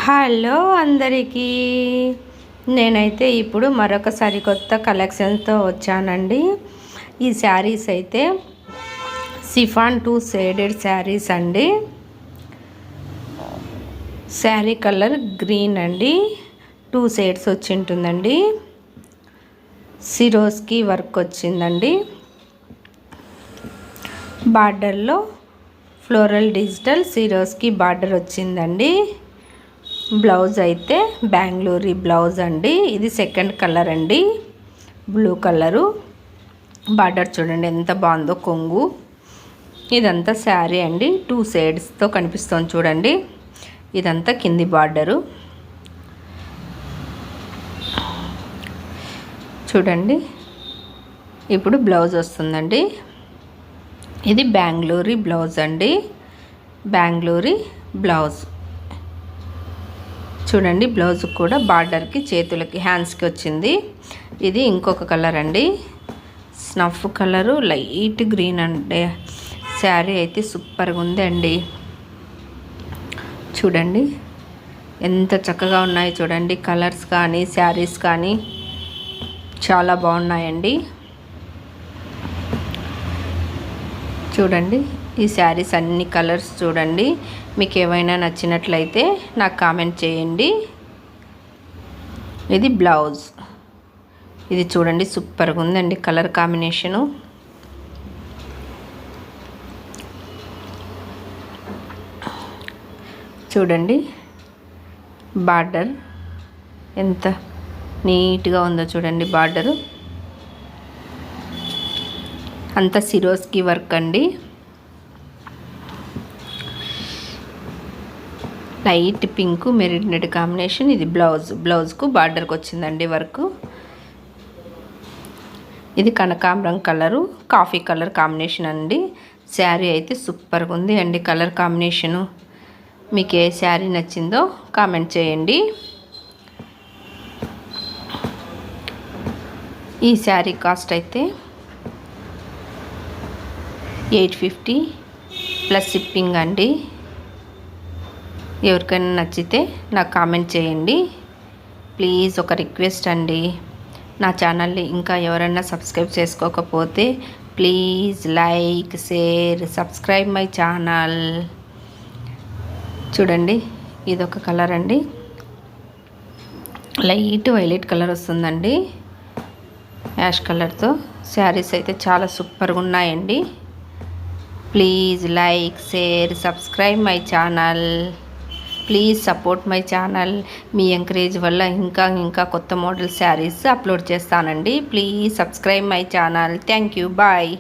Hello అందరికీ, నేనైతే ఇప్పుడు మరొకసారి కొత్త కలెక్షన్తో వచ్చానండి. ఈ శారీస్ అయితే సిఫాన్ 2 షేడెడ్ శారీస్ అండి. శారీ కలర్ గ్రీన్ అండి, 2 షేడ్స్ వచ్చి ఉంటుందండి. సిరోస్కి వర్క్ వచ్చిందండి. బార్డర్లో ఫ్లోరల్ డిజిటల్ సిరోస్కి బార్డర్ వచ్చిందండి. బ్లౌజ్ అయితే బెంగళూరు బ్లౌజ్ అండి. ఇది సెకండ్ కలర్ అండి, బ్లూ కలరు. బార్డర్ చూడండి ఎంత బాగుందో, కొంగు. ఇదంతా శారీ అండి, 2 షేడ్స్తో కనిపిస్తుంది చూడండి. ఇదంతా కింది బార్డరు చూడండి. ఇప్పుడు బ్లౌజ్ వస్తుందండి. ఇది బెంగళూరు బ్లౌజ్ అండి, బెంగళూరు బ్లౌజ్ చూడండి. బ్లౌజ్ కూడా బార్డర్కి, చేతులకి, హ్యాండ్స్కి వచ్చింది. ఇది ఇంకొక కలర్ అండి, స్నఫ్ కలరు, లైట్ గ్రీన్ అండి. శారీ అయితే సూపర్గా ఉంది అండి. చూడండి ఎంత చక్కగా ఉన్నాయి చూడండి. కలర్స్ కానీ శారీస్ కానీ చాలా బాగున్నాయండి. చూడండి ఈ శారీస్ అన్ని కలర్స్ చూడండి. మీకు ఏమైనా నచ్చినట్లయితే నాకు కామెంట్ చేయండి. ఇది బ్లౌజ్. ఇది చూడండి సూపర్గా ఉందండి కలర్ కాంబినేషను. చూడండి బార్డర్ ఎంత నీట్గా ఉందో చూడండి. బార్డరు అంతా సిరోస్కి వర్క్ అండి. Light pink maroon red combination. ఇది బ్లౌజ్కు బార్డర్కి వచ్చిందండి వర్క్. ఇది కనకాంబరం కలరు, కాఫీ కలర్ కాంబినేషన్ అండి. శారీ అయితే సూపర్గా ఉంది అండి కలర్ కాంబినేషను. మీకు ఏ శారీ నచ్చిందో కామెంట్ చేయండి. ఈ శారీ కాస్ట్ అయితే 850 ప్లస్ షిప్పింగ్ అండి. ఎవరికైనా నచ్చితే నాకు కామెంట్ చేయండి ప్లీజ్. ఒక రిక్వెస్ట్ అండి, నా ఛానల్ని ఇంకా ఎవరైనా సబ్స్క్రైబ్ చేసుకోకపోతే please like, share, subscribe my channel. చూడండి ఇదొక కలర్ అండి, లైట్ వైలెట్ కలర్ వస్తుందండి యాష్ కలర్తో. శారీస్ అయితే చాలా సూపర్గా ఉన్నాయండి. Please like, share, subscribe my channel. Please support my channel. మీ ఎంకరేజ్ వల్ల ఇంకా కొత్త మోడల్ శారీస్ అప్లోడ్ చేస్తానండి. Please subscribe my channel. Thank you, bye.